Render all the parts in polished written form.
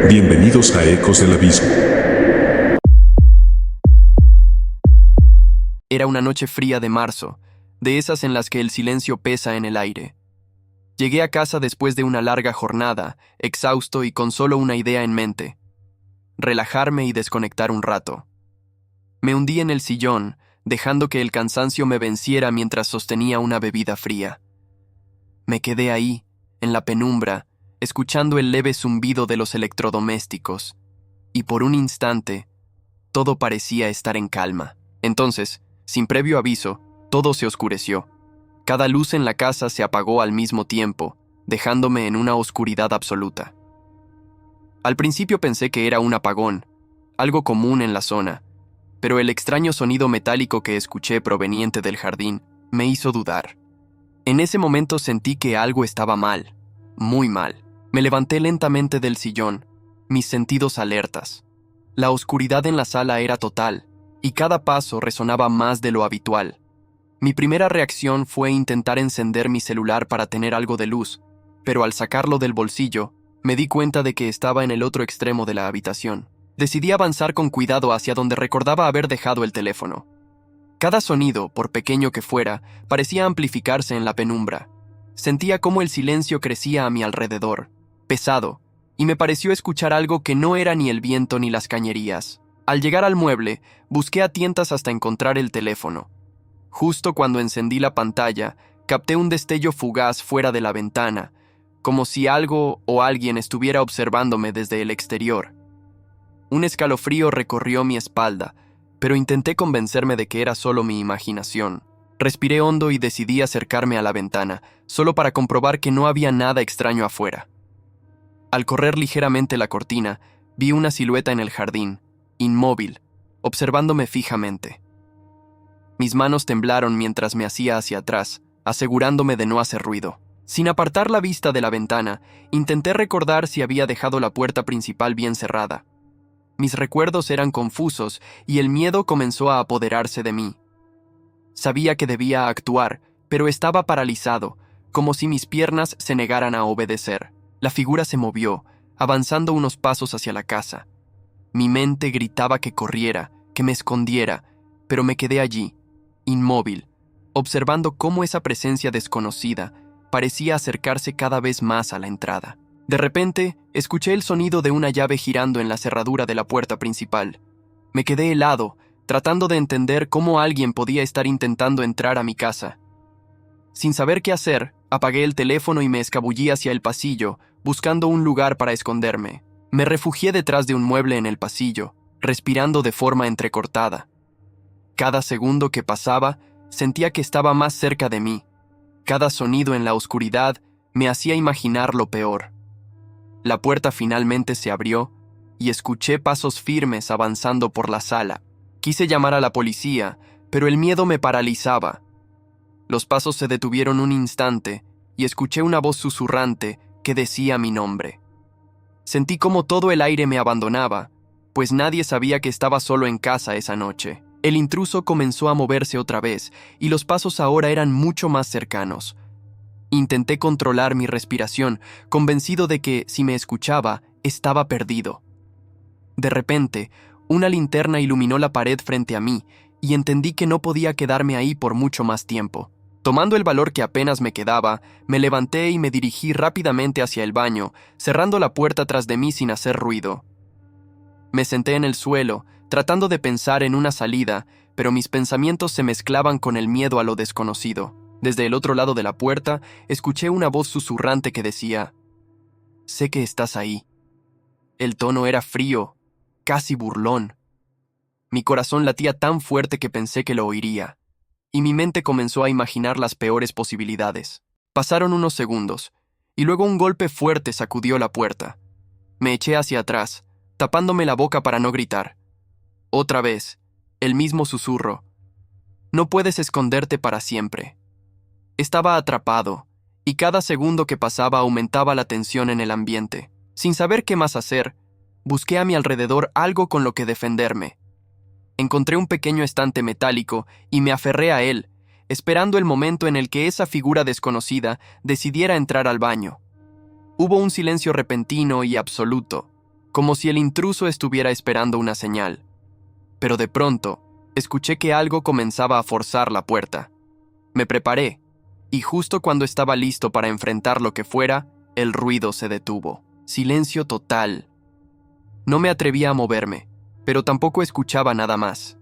Bienvenidos a Ecos del Abismo. Era una noche fría de marzo, de esas en las que el silencio pesa en el aire. Llegué a casa después de una larga jornada, exhausto y con solo una idea en mente: relajarme y desconectar un rato. Me hundí en el sillón, dejando que el cansancio me venciera mientras sostenía una bebida fría. Me quedé ahí, en la penumbra, escuchando el leve zumbido de los electrodomésticos, y por un instante, todo parecía estar en calma. Entonces, sin previo aviso, todo se oscureció. Cada luz en la casa se apagó al mismo tiempo, dejándome en una oscuridad absoluta. Al principio pensé que era un apagón, algo común en la zona, pero el extraño sonido metálico que escuché proveniente del jardín me hizo dudar. En ese momento sentí que algo estaba mal, muy mal. Me levanté lentamente del sillón, mis sentidos alertas. La oscuridad en la sala era total, y cada paso resonaba más de lo habitual. Mi primera reacción fue intentar encender mi celular para tener algo de luz, pero al sacarlo del bolsillo, me di cuenta de que estaba en el otro extremo de la habitación. Decidí avanzar con cuidado hacia donde recordaba haber dejado el teléfono. Cada sonido, por pequeño que fuera, parecía amplificarse en la penumbra. Sentía cómo el silencio crecía a mi alrededor, pesado, y me pareció escuchar algo que no era ni el viento ni las cañerías. Al llegar al mueble, busqué a tientas hasta encontrar el teléfono. Justo cuando encendí la pantalla, capté un destello fugaz fuera de la ventana, como si algo o alguien estuviera observándome desde el exterior. Un escalofrío recorrió mi espalda, pero intenté convencerme de que era solo mi imaginación. Respiré hondo y decidí acercarme a la ventana, solo para comprobar que no había nada extraño afuera. Al correr ligeramente la cortina, vi una silueta en el jardín, inmóvil, observándome fijamente. Mis manos temblaron mientras me hacía hacia atrás, asegurándome de no hacer ruido. Sin apartar la vista de la ventana, intenté recordar si había dejado la puerta principal bien cerrada. Mis recuerdos eran confusos y el miedo comenzó a apoderarse de mí. Sabía que debía actuar, pero estaba paralizado, como si mis piernas se negaran a obedecer. La figura se movió, avanzando unos pasos hacia la casa. Mi mente gritaba que corriera, que me escondiera, pero me quedé allí, inmóvil, observando cómo esa presencia desconocida parecía acercarse cada vez más a la entrada. De repente, escuché el sonido de una llave girando en la cerradura de la puerta principal. Me quedé helado, tratando de entender cómo alguien podía estar intentando entrar a mi casa. Sin saber qué hacer, apagué el teléfono y me escabullí hacia el pasillo, buscando un lugar para esconderme. Me refugié detrás de un mueble en el pasillo, respirando de forma entrecortada. Cada segundo que pasaba, sentía que estaba más cerca de mí. Cada sonido en la oscuridad me hacía imaginar lo peor. La puerta finalmente se abrió y escuché pasos firmes avanzando por la sala. Quise llamar a la policía, pero el miedo me paralizaba. Los pasos se detuvieron un instante y escuché una voz susurrante que decía mi nombre. Sentí como todo el aire me abandonaba, pues nadie sabía que estaba solo en casa esa noche. El intruso comenzó a moverse otra vez y los pasos ahora eran mucho más cercanos. Intenté controlar mi respiración, convencido de que, si me escuchaba, estaba perdido. De repente, una linterna iluminó la pared frente a mí y entendí que no podía quedarme ahí por mucho más tiempo. Tomando el valor que apenas me quedaba, me levanté y me dirigí rápidamente hacia el baño, cerrando la puerta tras de mí sin hacer ruido. Me senté en el suelo, tratando de pensar en una salida, pero mis pensamientos se mezclaban con el miedo a lo desconocido. Desde el otro lado de la puerta, escuché una voz susurrante que decía: «Sé que estás ahí». El tono era frío, casi burlón. Mi corazón latía tan fuerte que pensé que lo oiría, y mi mente comenzó a imaginar las peores posibilidades. Pasaron unos segundos, y luego un golpe fuerte sacudió la puerta. Me eché hacia atrás, tapándome la boca para no gritar. Otra vez, el mismo susurro: «No puedes esconderte para siempre». Estaba atrapado, y cada segundo que pasaba aumentaba la tensión en el ambiente. Sin saber qué más hacer, busqué a mi alrededor algo con lo que defenderme. Encontré un pequeño estante metálico y me aferré a él, esperando el momento en el que esa figura desconocida decidiera entrar al baño. Hubo un silencio repentino y absoluto, como si el intruso estuviera esperando una señal. Pero de pronto, escuché que algo comenzaba a forzar la puerta. Me preparé, y justo cuando estaba listo para enfrentar lo que fuera, el ruido se detuvo. Silencio total. No me atrevía a moverme, pero tampoco escuchaba nada más.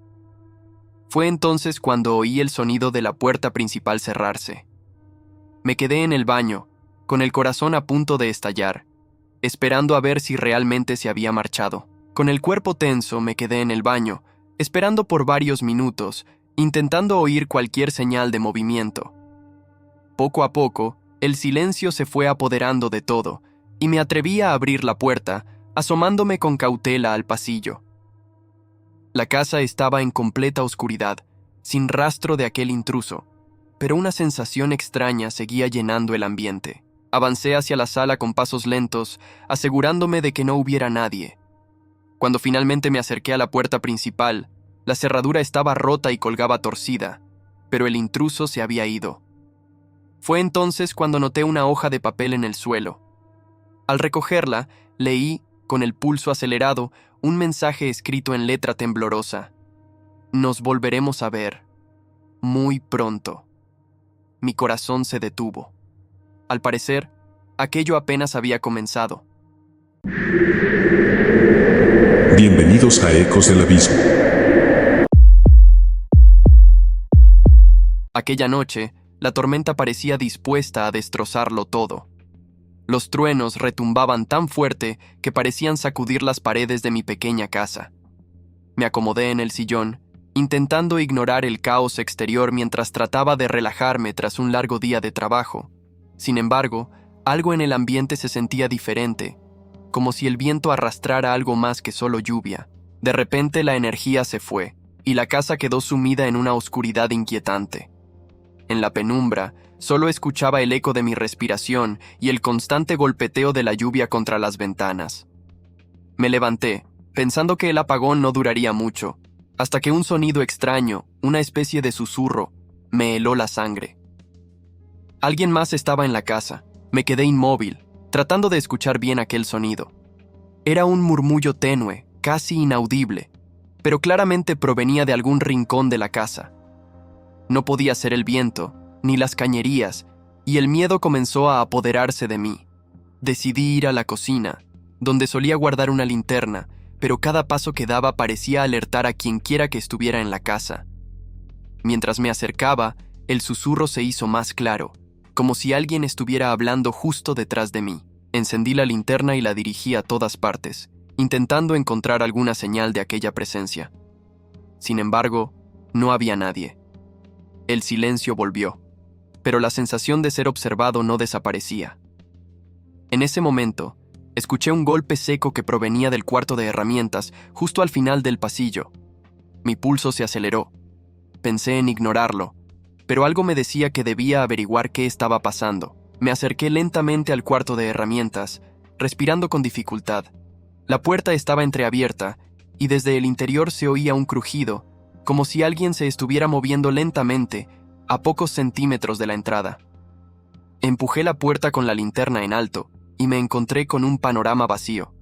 Fue entonces cuando oí el sonido de la puerta principal cerrarse. Me quedé en el baño, con el corazón a punto de estallar, esperando a ver si realmente se había marchado. Con el cuerpo tenso me quedé en el baño, esperando por varios minutos, intentando oír cualquier señal de movimiento. Poco a poco, el silencio se fue apoderando de todo, y me atreví a abrir la puerta, asomándome con cautela al pasillo. La casa estaba en completa oscuridad, sin rastro de aquel intruso, pero una sensación extraña seguía llenando el ambiente. Avancé hacia la sala con pasos lentos, asegurándome de que no hubiera nadie. Cuando finalmente me acerqué a la puerta principal, la cerradura estaba rota y colgaba torcida, pero el intruso se había ido. Fue entonces cuando noté una hoja de papel en el suelo. Al recogerla, leí, con el pulso acelerado, un mensaje escrito en letra temblorosa. Nos volveremos a ver. Muy pronto. Mi corazón se detuvo. Al parecer, aquello apenas había comenzado. Bienvenidos a Ecos del Abismo. Aquella noche, la tormenta parecía dispuesta a destrozarlo todo. Los truenos retumbaban tan fuerte que parecían sacudir las paredes de mi pequeña casa. Me acomodé en el sillón, intentando ignorar el caos exterior mientras trataba de relajarme tras un largo día de trabajo. Sin embargo, algo en el ambiente se sentía diferente, como si el viento arrastrara algo más que solo lluvia. De repente la energía se fue, y la casa quedó sumida en una oscuridad inquietante. En la penumbra, solo escuchaba el eco de mi respiración y el constante golpeteo de la lluvia contra las ventanas. Me levanté, pensando que el apagón no duraría mucho, hasta que un sonido extraño, una especie de susurro, me heló la sangre. Alguien más estaba en la casa. Me quedé inmóvil, tratando de escuchar bien aquel sonido. Era un murmullo tenue, casi inaudible, pero claramente provenía de algún rincón de la casa. No podía ser el viento, ni las cañerías, y el miedo comenzó a apoderarse de mí. Decidí ir a la cocina, donde solía guardar una linterna, pero cada paso que daba parecía alertar a quienquiera que estuviera en la casa. Mientras me acercaba, el susurro se hizo más claro, como si alguien estuviera hablando justo detrás de mí. Encendí la linterna y la dirigí a todas partes, intentando encontrar alguna señal de aquella presencia. Sin embargo, no había nadie. El silencio volvió, pero la sensación de ser observado no desaparecía. En ese momento, escuché un golpe seco que provenía del cuarto de herramientas, justo al final del pasillo. Mi pulso se aceleró. Pensé en ignorarlo, pero algo me decía que debía averiguar qué estaba pasando. Me acerqué lentamente al cuarto de herramientas, respirando con dificultad. La puerta estaba entreabierta, y desde el interior se oía un crujido, como si alguien se estuviera moviendo lentamente, a pocos centímetros de la entrada. Empujé la puerta con la linterna en alto, y me encontré con un panorama vacío.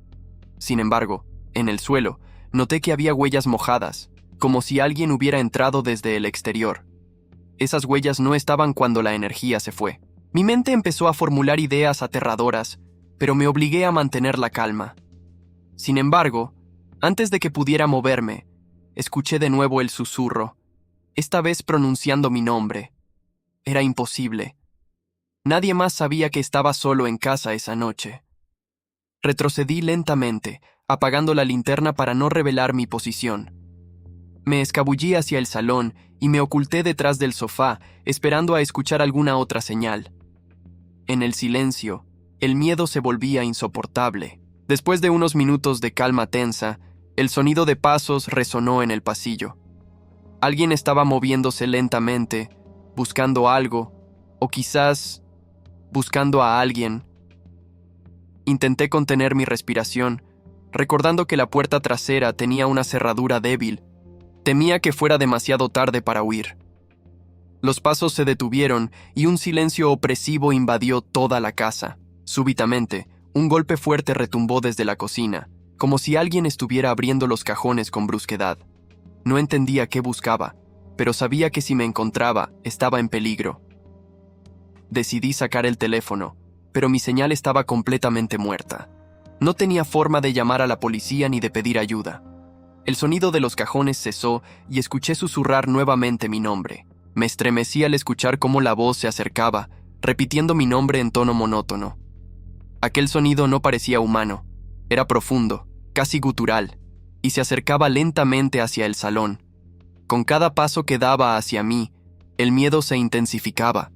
Sin embargo, en el suelo, noté que había huellas mojadas, como si alguien hubiera entrado desde el exterior. Esas huellas no estaban cuando la energía se fue. Mi mente empezó a formular ideas aterradoras, pero me obligué a mantener la calma. Sin embargo, antes de que pudiera moverme, escuché de nuevo el susurro, esta vez pronunciando mi nombre. Era imposible. Nadie más sabía que estaba solo en casa esa noche. Retrocedí lentamente, apagando la linterna para no revelar mi posición. Me escabullí hacia el salón y me oculté detrás del sofá, esperando a escuchar alguna otra señal. En el silencio, el miedo se volvía insoportable. Después de unos minutos de calma tensa, el sonido de pasos resonó en el pasillo. Alguien estaba moviéndose lentamente, buscando algo, o quizás buscando a alguien. Intenté contener mi respiración, recordando que la puerta trasera tenía una cerradura débil. Temía que fuera demasiado tarde para huir. Los pasos se detuvieron y un silencio opresivo invadió toda la casa. Súbitamente, un golpe fuerte retumbó desde la cocina, como si alguien estuviera abriendo los cajones con brusquedad. No entendía qué buscaba, pero sabía que si me encontraba, estaba en peligro. Decidí sacar el teléfono, pero mi señal estaba completamente muerta. No tenía forma de llamar a la policía ni de pedir ayuda. El sonido de los cajones cesó y escuché susurrar nuevamente mi nombre. Me estremecí al escuchar cómo la voz se acercaba, repitiendo mi nombre en tono monótono. Aquel sonido no parecía humano, era profundo, casi gutural, y se acercaba lentamente hacia el salón. Con cada paso que daba hacia mí, el miedo se intensificaba.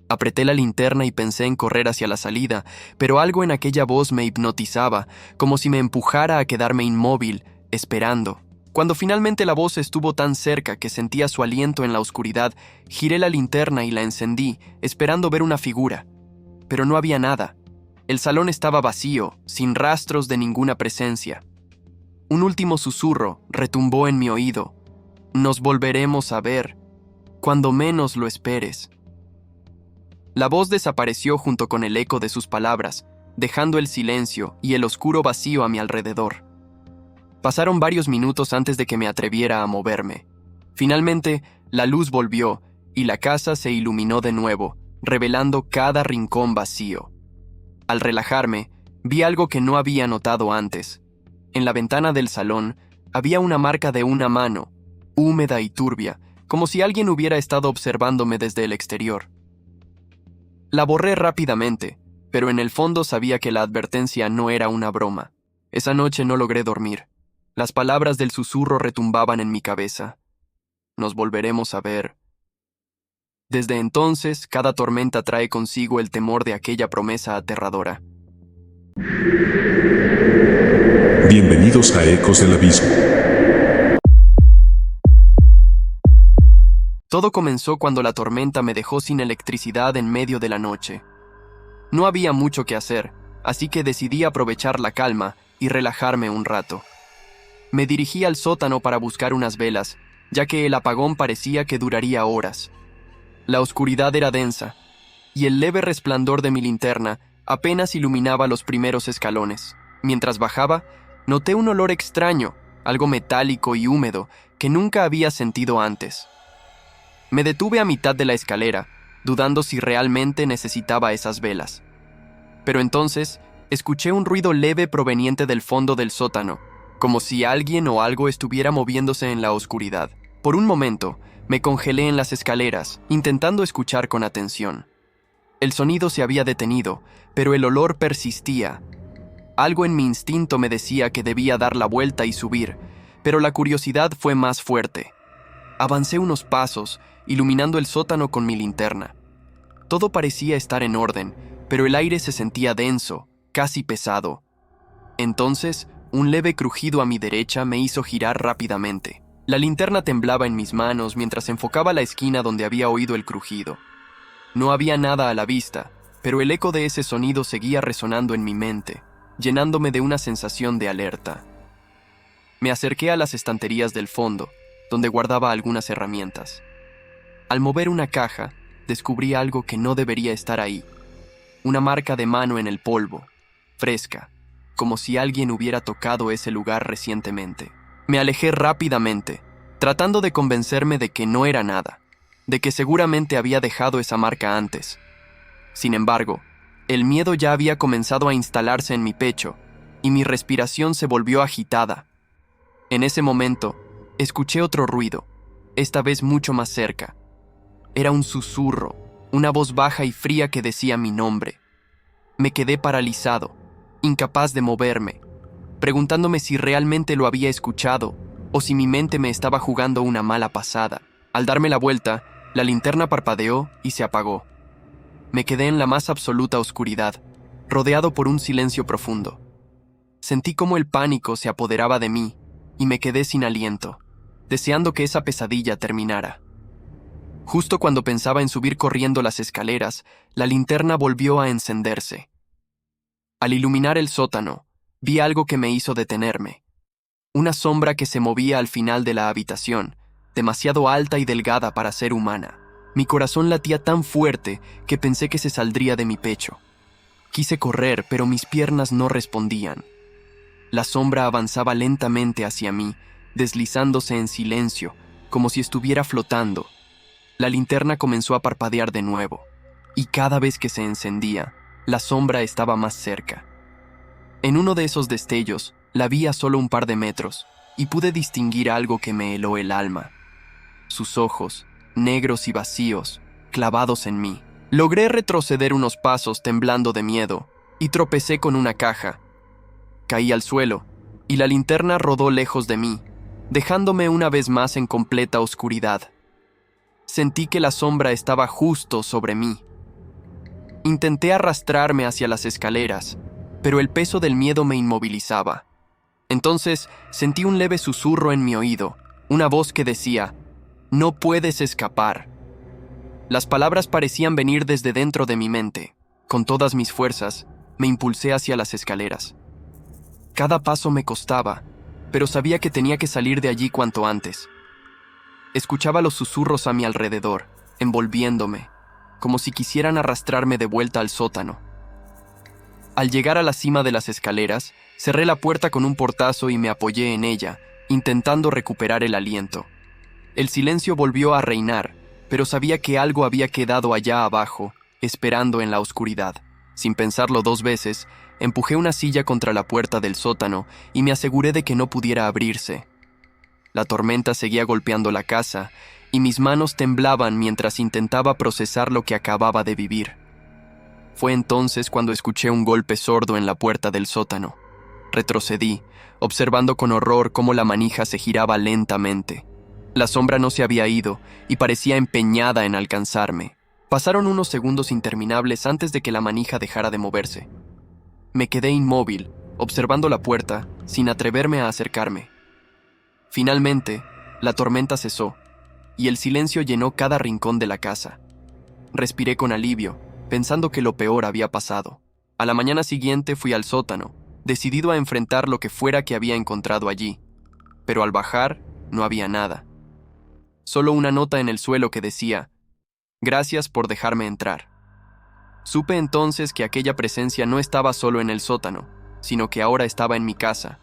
Apreté la linterna y pensé en correr hacia la salida, pero algo en aquella voz me hipnotizaba, como si me empujara a quedarme inmóvil, esperando. Cuando finalmente la voz estuvo tan cerca que sentía su aliento en la oscuridad, giré la linterna y la encendí, esperando ver una figura. Pero no había nada. El salón estaba vacío, sin rastros de ninguna presencia. Un último susurro retumbó en mi oído. Nos volveremos a ver, cuando menos lo esperes. La voz desapareció junto con el eco de sus palabras, dejando el silencio y el oscuro vacío a mi alrededor. Pasaron varios minutos antes de que me atreviera a moverme. Finalmente, la luz volvió y la casa se iluminó de nuevo, revelando cada rincón vacío. Al relajarme, vi algo que no había notado antes. En la ventana del salón había una marca de una mano, húmeda y turbia, como si alguien hubiera estado observándome desde el exterior. La borré rápidamente, pero en el fondo sabía que la advertencia no era una broma. Esa noche no logré dormir. Las palabras del susurro retumbaban en mi cabeza. Nos volveremos a ver. Desde entonces, cada tormenta trae consigo el temor de aquella promesa aterradora. Bienvenidos a Ecos del Abismo. Todo comenzó cuando la tormenta me dejó sin electricidad en medio de la noche. No había mucho que hacer, así que decidí aprovechar la calma y relajarme un rato. Me dirigí al sótano para buscar unas velas, ya que el apagón parecía que duraría horas. La oscuridad era densa, y el leve resplandor de mi linterna apenas iluminaba los primeros escalones. Mientras bajaba, noté un olor extraño, algo metálico y húmedo, que nunca había sentido antes. Me detuve a mitad de la escalera, dudando si realmente necesitaba esas velas. Pero entonces, escuché un ruido leve proveniente del fondo del sótano, como si alguien o algo estuviera moviéndose en la oscuridad. Por un momento, me congelé en las escaleras, intentando escuchar con atención. El sonido se había detenido, pero el olor persistía. Algo en mi instinto me decía que debía dar la vuelta y subir, pero la curiosidad fue más fuerte. Avancé unos pasos, iluminando el sótano con mi linterna. Todo parecía estar en orden, pero el aire se sentía denso, casi pesado. Entonces, un leve crujido a mi derecha me hizo girar rápidamente. La linterna temblaba en mis manos mientras enfocaba la esquina donde había oído el crujido. No había nada a la vista, pero el eco de ese sonido seguía resonando en mi mente, llenándome de una sensación de alerta. Me acerqué a las estanterías del fondo, donde guardaba algunas herramientas. Al mover una caja, descubrí algo que no debería estar ahí. Una marca de mano en el polvo, fresca, como si alguien hubiera tocado ese lugar recientemente. Me alejé rápidamente, tratando de convencerme de que no era nada, de que seguramente había dejado esa marca antes. Sin embargo, el miedo ya había comenzado a instalarse en mi pecho, y mi respiración se volvió agitada. En ese momento, escuché otro ruido, esta vez mucho más cerca. Era un susurro, una voz baja y fría que decía mi nombre. Me quedé paralizado, incapaz de moverme, preguntándome si realmente lo había escuchado o si mi mente me estaba jugando una mala pasada. Al darme la vuelta, la linterna parpadeó y se apagó. Me quedé en la más absoluta oscuridad, rodeado por un silencio profundo. Sentí cómo el pánico se apoderaba de mí y me quedé sin aliento, deseando que esa pesadilla terminara. Justo cuando pensaba en subir corriendo las escaleras, la linterna volvió a encenderse. Al iluminar el sótano, vi algo que me hizo detenerme. Una sombra que se movía al final de la habitación, demasiado alta y delgada para ser humana. Mi corazón latía tan fuerte que pensé que se saldría de mi pecho. Quise correr, pero mis piernas no respondían. La sombra avanzaba lentamente hacia mí, deslizándose en silencio, como si estuviera flotando. La linterna comenzó a parpadear de nuevo, y cada vez que se encendía, la sombra estaba más cerca. En uno de esos destellos, la vi a solo un par de metros, y pude distinguir algo que me heló el alma. Sus ojos, negros y vacíos, clavados en mí. Logré retroceder unos pasos temblando de miedo, y tropecé con una caja. Caí al suelo, y la linterna rodó lejos de mí, dejándome una vez más en completa oscuridad. Sentí que la sombra estaba justo sobre mí. Intenté arrastrarme hacia las escaleras, pero el peso del miedo me inmovilizaba. Entonces sentí un leve susurro en mi oído, una voz que decía: «No puedes escapar». Las palabras parecían venir desde dentro de mi mente. Con todas mis fuerzas, me impulsé hacia las escaleras. Cada paso me costaba, pero sabía que tenía que salir de allí cuanto antes. Escuchaba los susurros a mi alrededor, envolviéndome, como si quisieran arrastrarme de vuelta al sótano. Al llegar a la cima de las escaleras, cerré la puerta con un portazo y me apoyé en ella, intentando recuperar el aliento. El silencio volvió a reinar, pero sabía que algo había quedado allá abajo, esperando en la oscuridad. Sin pensarlo 2 veces, empujé una silla contra la puerta del sótano y me aseguré de que no pudiera abrirse. La tormenta seguía golpeando la casa, y mis manos temblaban mientras intentaba procesar lo que acababa de vivir. Fue entonces cuando escuché un golpe sordo en la puerta del sótano. Retrocedí, observando con horror cómo la manija se giraba lentamente. La sombra no se había ido y parecía empeñada en alcanzarme. Pasaron unos segundos interminables antes de que la manija dejara de moverse. Me quedé inmóvil, observando la puerta, sin atreverme a acercarme. Finalmente, la tormenta cesó, y el silencio llenó cada rincón de la casa. Respiré con alivio, pensando que lo peor había pasado. A la mañana siguiente fui al sótano, decidido a enfrentar lo que fuera que había encontrado allí. Pero al bajar, no había nada. Solo una nota en el suelo que decía: «Gracias por dejarme entrar». Supe entonces que aquella presencia no estaba solo en el sótano, sino que ahora estaba en mi casa,